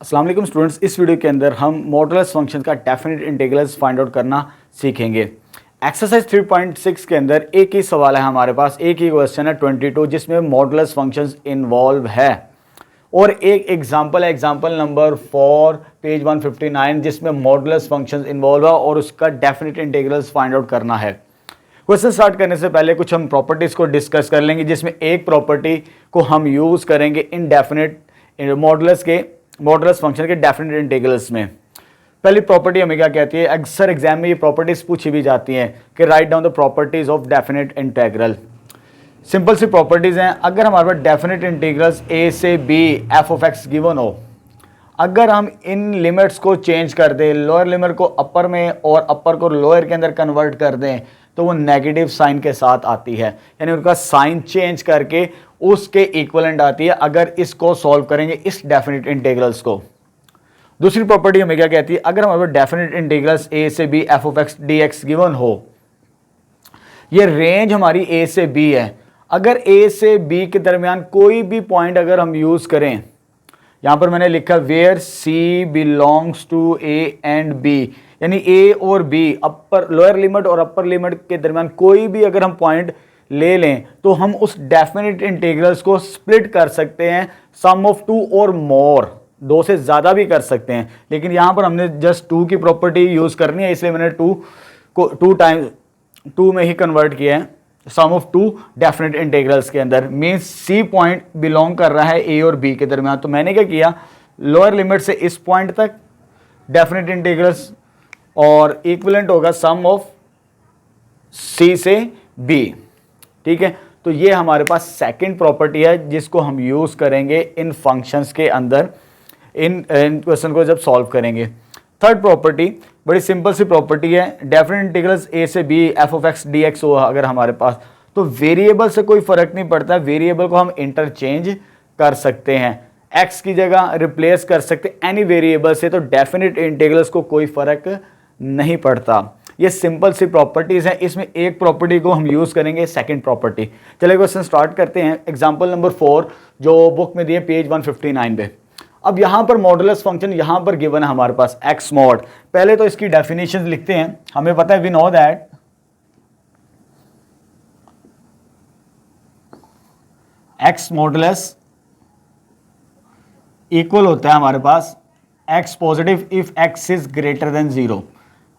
अस्सलाम वालेकुम स्टूडेंट्स, इस वीडियो के अंदर हम मॉडुलस फंक्शन का डेफिनेट इंटीग्रल्स फाइंड आउट करना सीखेंगे। एक्सरसाइज 3.6 के अंदर एक ही सवाल है हमारे पास, एक ही क्वेश्चन है 22 जिसमें मॉडुलस फंक्शंस इन्वॉल्व है और एक एग्जांपल है एग्जांपल नंबर 4 पेज 159 जिसमें मॉडुलस फंक्शंस इन्वॉल्व है और उसका डेफिनेट इंटीग्रल्स फाइंड आउट करना है। क्वेश्चन स्टार्ट करने से पहले कुछ हम प्रॉपर्टीज़ को डिस्कस कर लेंगे जिसमें एक प्रॉपर्टी को हम यूज़ करेंगे इनडेफिनेट मॉडुलस फंक्शन के डेफिनेट इंटीग्रल्स में। पहली प्रॉपर्टी हमें क्या कहती है, अक्सर एग्जाम में ये प्रॉपर्टीज पूछी भी जाती हैं कि write down the properties of definite integral. Simple सी प्रॉपर्टीज हैं। अगर हमारे पास डेफिनेट इंटीग्रल्स a से b f of x given हो, अगर हम इन लिमिट्स को चेंज कर दें, लोअर लिमिट को अपर में और अपर को लोअर के अंदर कन्वर्ट कर दें तो वो नेगेटिव साइन के साथ आती है, यानी उनका साइन चेंज करके उसके इक्विवेलेंट आती है अगर इसको सॉल्व करेंगे इस डेफिनेट इंटीग्रल्स को। दूसरी प्रॉपर्टी हमें क्या कहती है, अगर हमारे डेफिनेट इंटीग्रल्स a से b f of x dx given हो, ये रेंज हमारी a से b है। अगर a से b के दरमियान कोई भी पॉइंट अगर हम यूज करें, यहां पर मैंने लिखा where c belongs to a and b, यानी a और b अपर लोअर लिमिट और अपर लिमिट के दरमियान कोई भी अगर हम पॉइंट ले लें तो हम उस डेफिनेट इंटीग्रल्स को स्प्लिट कर सकते हैं सम ऑफ टू और मोर, दो से ज़्यादा भी कर सकते हैं, लेकिन यहाँ पर हमने जस्ट टू की प्रॉपर्टी यूज़ करनी है इसलिए मैंने टू को टू में ही कन्वर्ट किया है। सम ऑफ टू डेफिनेट इंटीग्रल्स के अंदर मीन्स सी पॉइंट बिलोंग कर रहा है ए और बी के दरमियान, तो मैंने क्या किया, लोअर लिमिट से इस पॉइंट तक डेफिनेट इंटीग्रल्स और इक्विवेलेंट होगा सम ऑफ सी से बी। ठीक है, तो ये हमारे पास सेकंड प्रॉपर्टी है जिसको हम यूज़ करेंगे इन फंक्शंस के अंदर, इन क्वेश्चन को जब सॉल्व करेंगे। थर्ड प्रॉपर्टी बड़ी सिंपल सी प्रॉपर्टी है, डेफिनेट इंटीग्रल्स a से b f of x dx हो अगर हमारे पास, तो वेरिएबल से कोई फर्क नहीं पड़ता, वेरिएबल को हम इंटरचेंज कर सकते हैं, x की जगह रिप्लेस कर सकते हैं एनी वेरिएबल से, तो डेफिनेट इंटीग्रल्स को कोई फर्क नहीं पड़ता। ये सिंपल सी प्रॉपर्टीज हैं, इसमें एक प्रॉपर्टी को हम यूज करेंगे सेकंड प्रॉपर्टी। चलिए क्वेश्चन स्टार्ट करते हैं। एग्जांपल नंबर 4 जो बुक में दिए पेज 159 पे। अब यहां पर मॉडुलस फंक्शन यहां पर गिवन है हमारे पास x मॉड। पहले तो इसकी डेफिनेशन लिखते हैं। हमें पता है we know that x modulus equal होता है हमारे पास x positive if x is greater than 0,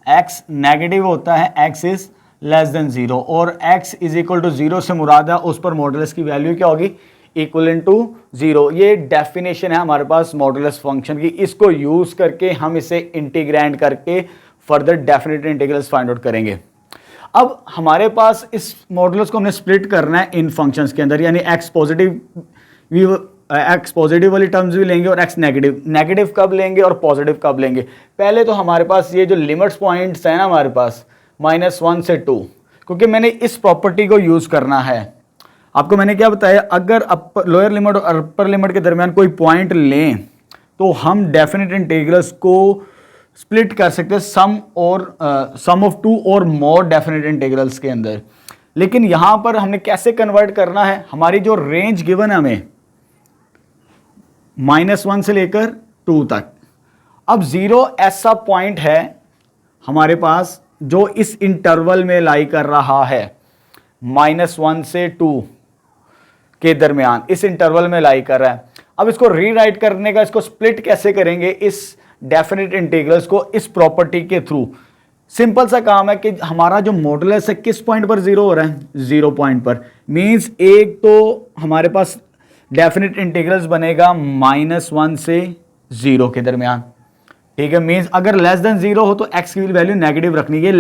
x negative होता है x इज लेस देन 0 और x इज इक्वल टू 0 से मुराद है उस पर मॉडुलस की वैल्यू क्या होगी, इक्वलेंट टू 0। ये डेफिनेशन है हमारे पास मॉडुलस फंक्शन की, इसको यूज करके हम इसे इंटीग्रेट करके further definite integrals find out करेंगे। अब हमारे पास इस मॉडुलस को हमने स्प्लिट करना है इन फंक्शंस के अंदर, यानी x पॉजिटिव वाली टर्म्स भी लेंगे और x नेगेटिव कब लेंगे और पॉजिटिव कब लेंगे। पहले तो हमारे पास ये जो लिमिट्स पॉइंट्स हैं ना हमारे पास -1 से 2, क्योंकि मैंने इस प्रॉपर्टी को यूज करना है। आपको मैंने क्या बताया, अगर लोअर लिमिट और अपर लिमिट के दरमियान कोई पॉइंट लें तो हम डेफिनेट इंटीग्रल्स को स्प्लिट कर सकते हैं सम ऑफ टू और मोर डेफिनेट इंटीग्रल्स के अंदर। लेकिन यहां पर हमने कैसे कन्वर्ट करना है, हमारी जो रेंज गिवन है हमें -1 से लेकर 2 तक। अब 0 ऐसा पॉइंट है हमारे पास जो इस इंटरवल में लाई कर रहा है, -1 से 2 के दरमियान इस इंटरवल में लाई कर रहा है। अब इसको रीराइट करने का, इसको स्प्लिट कैसे करेंगे इस डेफिनेट इंटीग्रल्स को इस प्रॉपर्टी के थ्रू। सिंपल सा काम है कि हमारा जो मॉडुलस है किस पॉइंट पर 0 हो रहा है, 0 पॉइंट पर, मींस एक तो हमारे पास डेफिनेट इंटीग्रल्स बनेगा -1 से 0 के दरमियान। ठीक है, मींस अगर लेस देन 0 हो तो x की वैल्यू नेगेटिव रखनी है,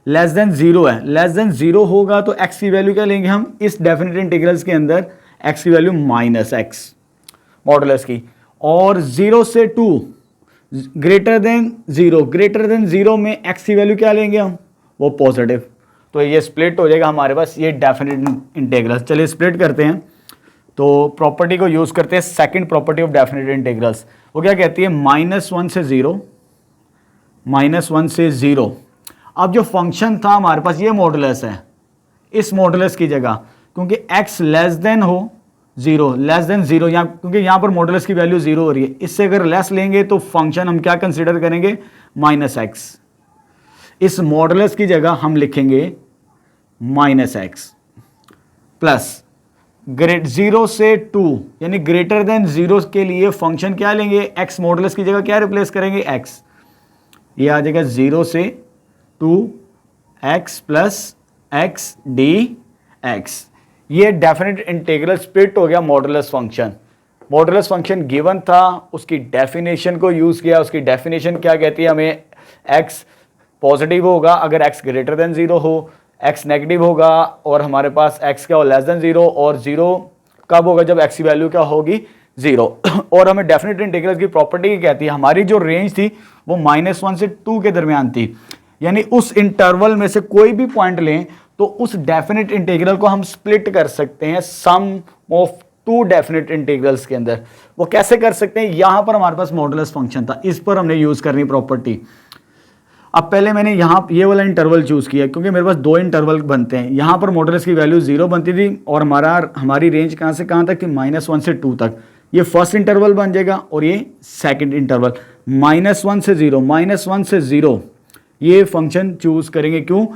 लेस देन 0 है, लेस देन 0 होगा तो x की वैल्यू क्या लेंगे हम इस डेफिनेट इंटीग्रल्स के अंदर, x की वैल्यू -x मॉडुलस की, और 0 से 2 ग्रेटर देन 0 में x की वैल्यू क्या लेंगे हम, वो पॉजिटिव, तो ये स्प्लिट हो जाएगा हमारे पास ये डेफिनेट इंटीग्रल्स। चलिए स्प्लिट करते हैं, तो प्रॉपर्टी को यूज करते हैं second property of definite integrals. वो क्या कहती है, -1 से 0। अब जो फंक्शन था हमारे पास ये मॉडुलस है, इस मॉडुलस की जगह क्योंकि x लेस देन हो 0 लेस देन 0, यहाँ क्योंकि यहाँ पर मॉडुलस की वैल्यू 0 हो रही है, इससे अगर लेस लेंगे तो फंक्शन हम क्या कंसिडर करेंगे, -x। इस मॉडुलस की जगह हम लिखेंगे -x प्लस 0 से 2 यानी ग्रेटर देन 0 के लिए फंक्शन क्या लेंगे, x मॉडुलस की जगह क्या रिप्लेस करेंगे, x। ये आ जाएगा 0 से 2 x प्लस x dx। ये डेफिनेट इंटीग्रल स्प्लिट हो गया modulus function. Modulus function given था, उसकी डेफिनेशन को यूज किया। उसकी डेफिनेशन क्या कहती है, हमें x पॉजिटिव होगा अगर x ग्रेटर देन 0 हो, x नेगेटिव होगा और हमारे पास x क्या हो, लेस देन 0, और 0 कब होगा, जब x की वैल्यू क्या होगी, 0। और हमें डेफिनेट इंटीग्रल की प्रॉपर्टी कहती है, हमारी जो रेंज थी वो -1 से 2 के दरमियान थी, यानी उस इंटरवल में से कोई भी पॉइंट लें तो उस डेफिनेट इंटीग्रल को हम स्प्लिट कर सकते हैं सम ऑफ 2 डेफिनेट इंटीग्रल्स के अंदर। वो कैसे कर सकते हैं, यहां पर हमारे पास मॉडुलस फंक्शन था, इस पर हमने यूज करनी प्रॉपर्टी। अब पहले मैंने यहाँ ये वाला इंटरवल चूज किया क्योंकि मेरे पास 2 इंटरवल बनते हैं। यहाँ पर मॉडुलस की वैल्यू 0 बनती थी और हमारी रेंज कहाँ से कहाँ तक थी, -1 से 2 तक। ये फर्स्ट इंटरवल बन जाएगा और ये सेकंड इंटरवल, -1 से 0, -1 से 0 ये फंक्शन चूज करेंगे। क्यों,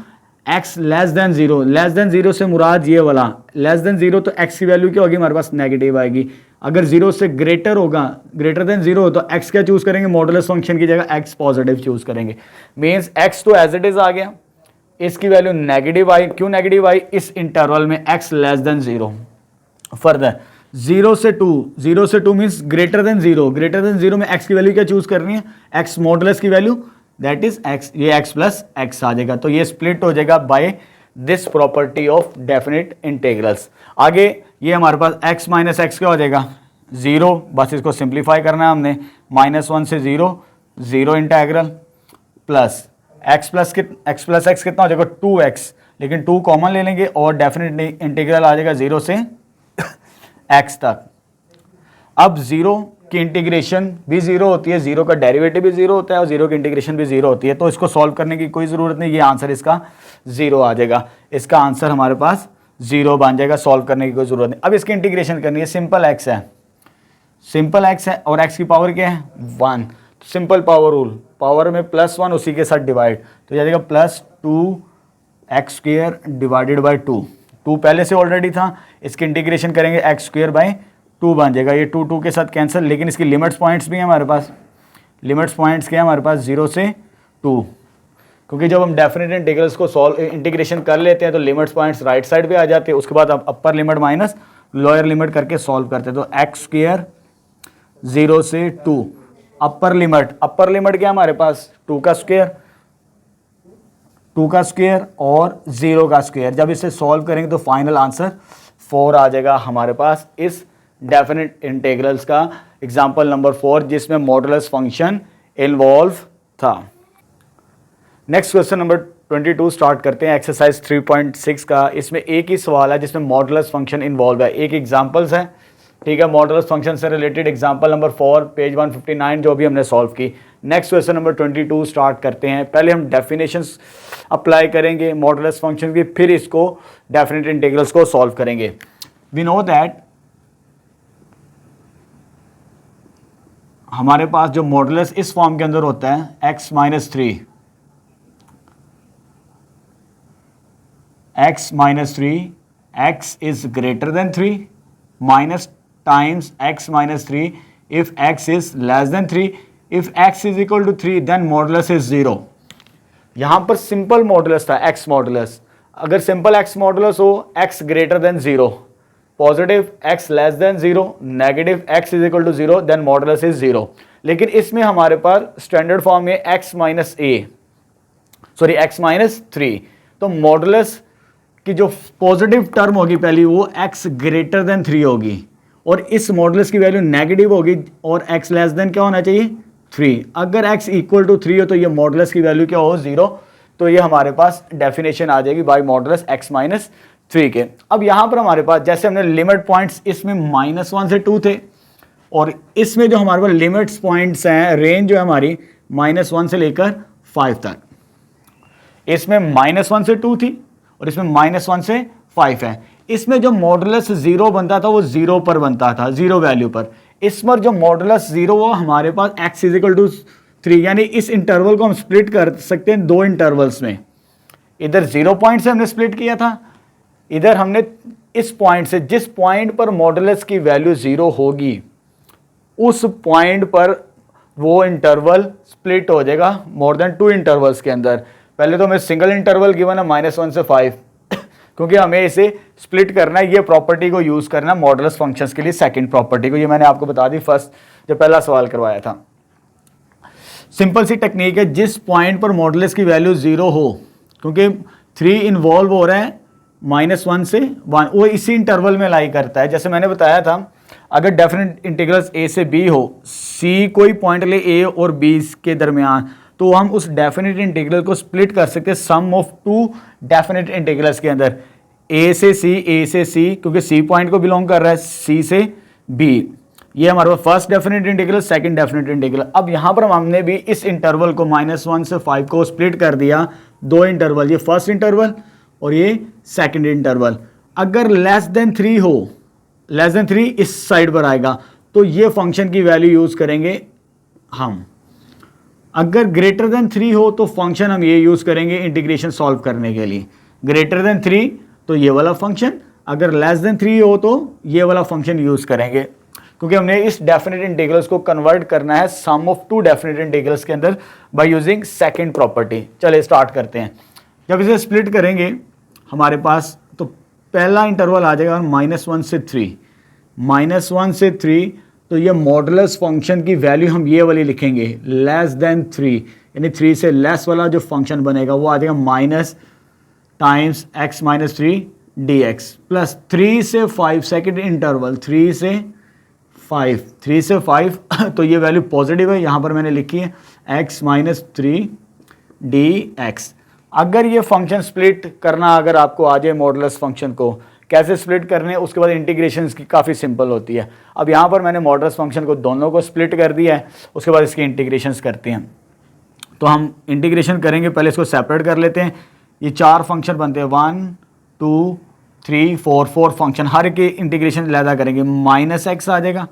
x less than 0, less than 0 से मुराद ये वाला लेस देन 0, तो x की वैल्यू क्या होगी, हमारे पास नेगेटिव आएगी। अगर 0 से ग्रेटर होगा, ग्रेटर देन 0 तो x क्या चूज करेंगे, मॉडुलस फंक्शन की जगह x पॉजिटिव चूज करेंगे। मींस x तो एज इट इज आ गया, इसकी वैल्यू नेगेटिव आई। क्यों नेगेटिव आई, इस इंटरवल में x लेस देन 0। फर्दर 0 से 2 means greater than 0, greater than 0 में x की वैल्यू क्या चूज करनी है, x मॉडुलस की वैल्यू, दैट इज x, ये x प्लस x आ जाएगा। तो ये स्प्लिट हो जाएगा by this property of definite integrals. आगे ये हमारे पास x माइनस एक्स क्या हो जाएगा, 0, बस इसको सिंप्लीफाई करना है हमने, -1 से 0, 0 integral plus x plus x कितना हो जाएगा, 2x, लेकिन 2 कॉमन ले लेंगे और डेफिनेट इंटीग्रल आ जाएगा 0 से x तक। अब 0 की इंटीग्रेशन भी 0 होती है, 0 का डेरिवेटिव भी 0 होता है और 0 की इंटीग्रेशन भी 0 होती है, तो इसको सॉल्व करने की कोई ज़रूरत नहीं, ये आंसर इसका 0 आ जाएगा। इसका आंसर हमारे पास 0 बन जाएगा, सॉल्व करने की कोई ज़रूरत नहीं। अब इसकी इंटीग्रेशन करनी है, सिंपल x है, सिंपल x है और x की पावर क्या है, 1। सिंपल पावर रूल, पावर में +1 उसी के साथ डिवाइड, तो यह जाएगा +2x² डिवाइडेड बाई 2 पहले से ऑलरेडी था, इसकी इंटीग्रेशन करेंगे x² बाई 2 बन जाएगा। ये 2 के साथ कैंसिल, लेकिन इसकी लिमिट्स पॉइंट्स भी हैं हमारे पास। लिमिट्स पॉइंट्स क्या है हमारे पास, 0 से 2, क्योंकि जब हम डेफिनेट इंटीग्रल्स को सॉल्व इंटीग्रेशन कर लेते हैं तो लिमिट्स पॉइंट्स राइट साइड पे आ जाते हैं, उसके बाद आप upper limit minus lower limit करके सॉल्व करते हैं। तो x² 0 से 2, अपर लिमिट क्या है हमारे पास, 2 का स्क्वायर और 0 का स्क्वायर। जब इसे सॉल्व करेंगे तो फाइनल आंसर 4 आ जाएगा हमारे पास इस डेफिनेट इंटीग्रल्स का एग्जाम्पल नंबर 4, जिसमें मॉडुलस फंक्शन इन्वॉल्व था। नेक्स्ट क्वेश्चन नंबर 22 स्टार्ट करते हैं, एक्सरसाइज 3.6 का। इसमें एक ही सवाल है जिसमें मॉडुलस फंक्शन इन्वॉल्व है, एक एग्जाम्पल्स है, ठीक है, मॉडुलस फंक्शन से रिलेटेड। एग्जाम्पल नंबर 4 पेज 159 जो भी हमने सॉल्व की। नेक्स्ट क्वेश्चन नंबर 22 स्टार्ट करते हैं। पहले हम डेफिनेशंस अप्लाई करेंगे मॉडुलस फंक्शन की, फिर इसको डेफिनेट इंटीग्रल्स को सॉल्व करेंगे। वी नो दैट हमारे पास जो मॉडुलस इस फॉर्म के अंदर होता है, x minus 3, x is greater than 3 minus times x minus 3 if x is less than 3, if x is equal to 3 then modulus is 0। यहां पर सिंपल मॉडुलस था x मॉडुलस, अगर सिंपल x मॉडुलस हो x greater than 0, positive x less than 0, negative x is equal to 0 then modulus is 0। लेकिन इसमें हमारे पास standard form में x माइनस 3, तो मॉडुलस की जो पॉजिटिव टर्म होगी पहली वो x ग्रेटर देन 3 होगी और इस मॉडुलस की वैल्यू नेगेटिव होगी और x लेस देन क्या होना चाहिए, 3। अगर x इक्वल टू 3 हो तो ये मॉडुलस की वैल्यू क्या हो, 0। तो ये हमारे पास डेफिनेशन आ जाएगी बाय मॉडुलस x माइनस 3 के। अब यहाँ पर हमारे पास जैसे हमने लिमिट पॉइंट्स इसमें -1 से 2 थे और इसमें जो हमारे पास लिमिट्स पॉइंट्स हैं, रेंज जो है हमारी -1 से लेकर 5 तक, इसमें -1 से 2 थी और इसमें -1 से 5 है। इसमें जो मॉडुलस 0 बनता था वो 0 पर बनता था, 0 वैल्यू पर। इस पर जो मॉडुलस 0 वो हमारे पास x इजिकल टू 3, यानी इस इंटरवल को हम स्प्लिट कर सकते हैं दो इंटरवल्स में। इधर 0 पॉइंट से हमने स्प्लिट किया था, इधर हमने इस पॉइंट से, जिस पॉइंट पर मॉडुलस की वैल्यू 0 होगी उस पॉइंट पर वो इंटरवल स्प्लिट हो जाएगा मोर देन 2 इंटरवल्स के अंदर। पहले तो हमें सिंगल इंटरवल गिवन है -1 से 5 क्योंकि हमें इसे स्प्लिट करना है, ये प्रॉपर्टी को यूज करना है मॉडुलस फंक्शंस के लिए, सेकंड प्रॉपर्टी को। ये मैंने आपको बता दी फर्स्ट जब पहला सवाल करवाया था। सिंपल सी टेक्निक है, जिस पॉइंट पर मॉडुलस की वैल्यू 0 हो, क्योंकि 3 इन्वॉल्व हो रहा है -1 से 1, वो इसी इंटरवल में लाई करता है। जैसे मैंने बताया था, अगर डेफिनेट इंटीग्रल्स a से b हो, c कोई पॉइंट ले a और b के दरमियान, तो हम उस डेफिनेट इंटीग्रल को स्प्लिट कर सकते हैं सम ऑफ 2 डेफिनेट इंटीग्रल्स के अंदर, a से c, क्योंकि c पॉइंट को बिलोंग कर रहा है, c से b। ये हमारे पास first definite integral, second definite integral. अब यहाँ पर हमने भी इस इंटरवल को -1 से 5 को स्प्लिट कर दिया दो इंटरवल, ये फर्स्ट इंटरवल और ये सेकंड इंटरवल। अगर लेस देन 3 हो, लेस देन 3 इस साइड पर आएगा, तो ये फंक्शन की वैल्यू यूज करेंगे हम। अगर ग्रेटर देन 3 हो तो फंक्शन हम ये यूज करेंगे इंटीग्रेशन सॉल्व करने के लिए। ग्रेटर देन 3 तो ये वाला फंक्शन, अगर लेस देन 3 हो तो ये वाला फंक्शन यूज करेंगे, क्योंकि हमने इस डेफिनेट इंटीग्रल्स को कन्वर्ट करना है सम ऑफ 2 डेफिनेट इंटीग्रल्स के अंदर बाय यूजिंग सेकंड प्रॉपर्टी। चलिए स्टार्ट करते हैं। जब इसे स्प्लिट करेंगे हमारे पास, तो पहला इंटरवल आ जाएगा -1 से 3, -1 से 3, तो ये मॉडुलस फंक्शन की वैल्यू हम ये वाली लिखेंगे लेस देन 3, यानी 3 से लेस वाला जो फंक्शन बनेगा वो आ जाएगा minus times x - 3 dx plus 3 से 5 सेकेंड इंटरवल, 3 से 5 तो ये वैल्यू पॉजिटिव है, यहाँ पर मैंने लिखी है x - 3 dx। अगर ये फंक्शन स्प्लिट करना अगर आपको आ जाए मॉडुलस फंक्शन को, कैसे स्प्लिट करने, उसके बाद इंटीग्रेशन की काफ़ी सिंपल होती है। अब यहाँ पर मैंने मॉडुलस फंक्शन को दोनों को स्प्लिट कर दिया है, उसके बाद इसकी इंटीग्रेशंस करते हैं। तो हम इंटीग्रेशन करेंगे, पहले इसको सेपरेट कर लेते हैं। ये 4 फंक्शन बनते हैं, 1 2 3 4 फंक्शन, हर के इंटीग्रेशन लैदा करेंगे। -x आ जाएगा,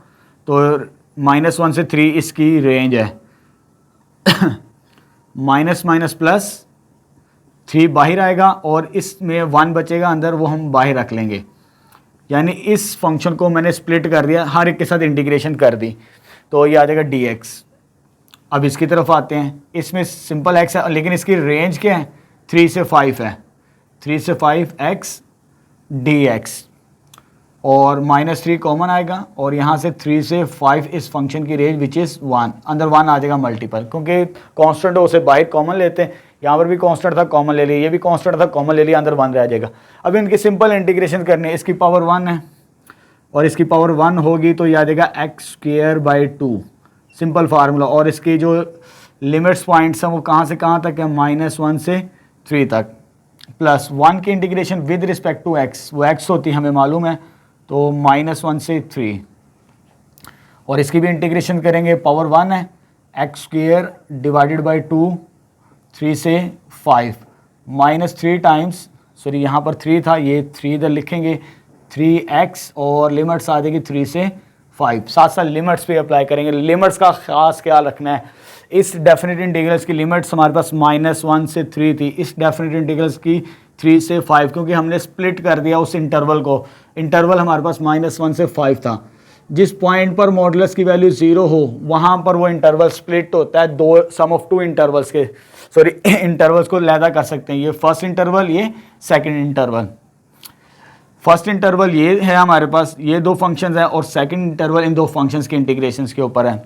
तो -1 से 3 इसकी रेंज है माइनस प्लस 3 बाहर आएगा और इसमें 1 बचेगा अंदर, वो हम बाहर रख लेंगे। यानी इस फंक्शन को मैंने स्प्लिट कर दिया, हर एक के साथ इंटीग्रेशन कर दी, तो ये आ जाएगा dx। अब इसकी तरफ आते हैं, इसमें सिंपल x है लेकिन इसकी रेंज क्या है, 3 से 5 है, 3 से 5 x dx, और -3 कॉमन आएगा और यहाँ से 3 से 5 इस फंक्शन की रेंज विच इज़ 1, अंदर 1 आ जाएगा मल्टीपल, क्योंकि कांस्टेंट हो उसे बाहर कॉमन लेते हैं। यहाँ पर भी कांस्टेंट था, कॉमन ले लिया, ये भी कांस्टेंट था, कॉमन ले लिया, अंदर 1 रह जाएगा। अब इनकी सिंपल इंटीग्रेशन करनी है, इसकी पावर 1 है और इसकी पावर 1 होगी तो ये आ जाएगा x²/2, सिंपल फार्मूला। और इसकी जो लिमिट्स पॉइंट्स हैं वो कहाँ से कहाँ तक है, -1 से 3 तक, प्लस 1 की integration with respect to x, वो x होती है हमें मालूम है, तो -1 से 3, और इसकी भी इंटीग्रेशन करेंगे, पावर 1 है, x²/2 3 से 5 -3 टाइम्स, सॉरी यहाँ पर 3 था, ये 3 इधर लिखेंगे, 3x और लिमिट्स आ जाएगी 3 से 5। साथ साथ लिमिट्स पे अप्लाई करेंगे। लिमिट्स का खास ख्याल रखना है, इस डेफिनेट इंटीग्रल्स की लिमिट्स हमारे पास -1 से 3 थी, इस डेफिनेट इंटीग्रल्स की 3 से 5, क्योंकि हमने स्प्लिट कर दिया उस इंटरवल को। इंटरवल हमारे पास -1 से 5 था। जिस पॉइंट पर मॉडुलस की वैल्यू 0 हो वहाँ पर वो इंटरवल स्प्लिट होता है, दो सम ऑफ 2 इंटरवल्स के, सॉरी इंटरवल्स को लैदा कर सकते हैं। ये फर्स्ट इंटरवल, ये सेकंड इंटरवल। फर्स्ट इंटरवल ये है हमारे पास, ये 2 फंक्शंस हैं, और सेकंड इंटरवल इन 2 फंक्शंस के इंटीग्रेशंस के ऊपर है।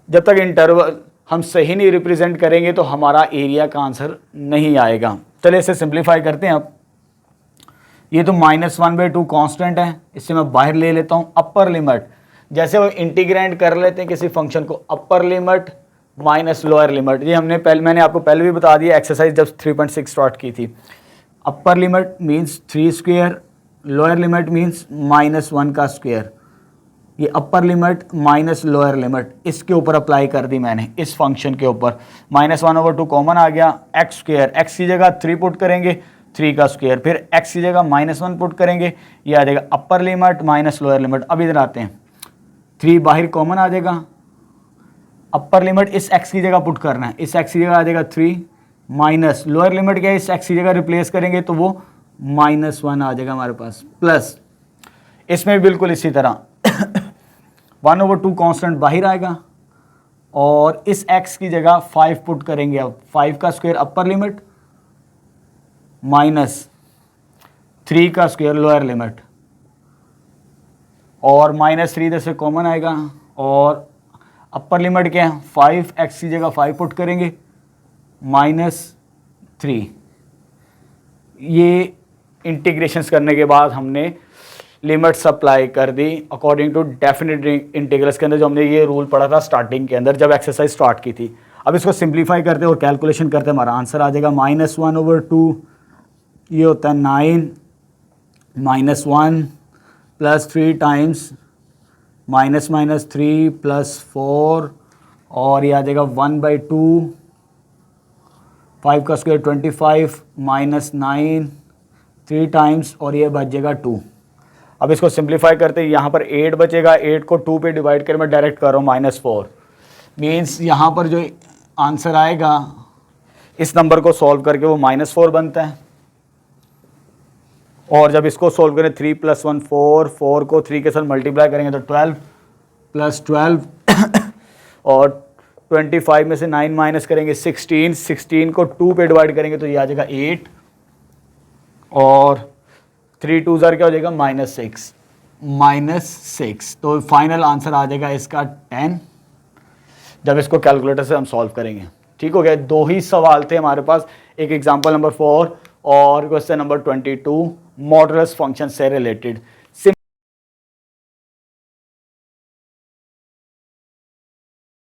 जब तक इंटरवल हम सही नहीं रिप्रेजेंट करेंगे तो हमारा एरिया का आंसर नहीं आएगा। चलिए इसे सिंप्लीफाई करते हैं। अब ये तो -1/2 कांस्टेंट है, इससे मैं बाहर ले लेता हूँ। अपर लिमिट, जैसे वो इंटीग्रेंट कर लेते हैं किसी फंक्शन को, upper limit minus lower limit, ये मैंने आपको पहले भी बता दिया एक्सरसाइज जब 3.6 स्टार्ट की थी। Upper limit means 3², lower limit means -1 का स्क्वायर। ये upper limit minus lower limit इसके ऊपर अप्लाई कर दी मैंने, इस फंक्शन के ऊपर। -1/2 कॉमन आ गया, x², x की जगह 3 पुट करेंगे 3 का स्क्वायर, फिर x की जगह -1 पुट करेंगे, ये आ जाएगा upper limit minus lower limit. अब इधर आते हैं, 3 बाहर कॉमन आ जाएगा, अपर लिमिट इस x की जगह पुट करना है, इस x की जगह आ जाएगा 3 माइनस लोअर लिमिट क्या है, इस x की जगह रिप्लेस करेंगे तो वो -1 आ जाएगा हमारे पास, प्लस इसमें भी बिल्कुल इसी तरह 1/2 कांस्टेंट बाहर आएगा और इस x की जगह 5 पुट करेंगे। अब 5 का स्क्वायर अपर लिमिट माइनस 3 का स्क्वायर लोअर लिमिट, और -3 इधर से कॉमन आएगा और अपर लिमिट क्या है 5, x की जगह 5 पुट करेंगे -3। ये इंटीग्रेशंस करने के बाद हमने लिमिट्स अप्लाई कर दी अकॉर्डिंग टू डेफिनेट इंटीग्रल्स के अंदर, जो हमने ये रूल पढ़ा था स्टार्टिंग के अंदर जब एक्सरसाइज स्टार्ट की थी। अब इसको सिंप्लीफाई करते और कैलकुलेशन करते हमारा आंसर आ जाएगा -1/2, ये होता है 9 -1 प्लस 3 टाइम्स -3 प्लस 4, और ये आ जाएगा 1/2, 5 का स्क्वायर 25 -9 3 टाइम्स, और ये बच जाएगा 2। अब इसको सिंप्लीफाई करते हैं, यहाँ पर 8 बचेगा, 8 को 2 पे डिवाइड कर मैं डायरेक्ट कर रहा हूँ -4, मीन्स यहाँ पर जो आंसर आएगा इस नंबर को सॉल्व करके वो -4 बनता है। और जब इसको सॉल्व करें 3 + 1 4, 4 को 3 के साथ मल्टीप्लाई करेंगे तो 12 + 12 और 25 में से 9 माइनस करेंगे 16, 16 को 2 पे डिवाइड करेंगे तो ये आ जाएगा 8, और 3 2 क्या हो जाएगा -6, तो फाइनल आंसर आ जाएगा इसका 10 जब इसको कैलकुलेटर से हम सॉल्व करेंगे। ठीक हो गया, 2 ही सवाल थे हमारे पास, एक एग्जांपल नंबर 4 और क्वेश्चन नंबर 22 मॉडुलस फंक्शन से रिलेटेड।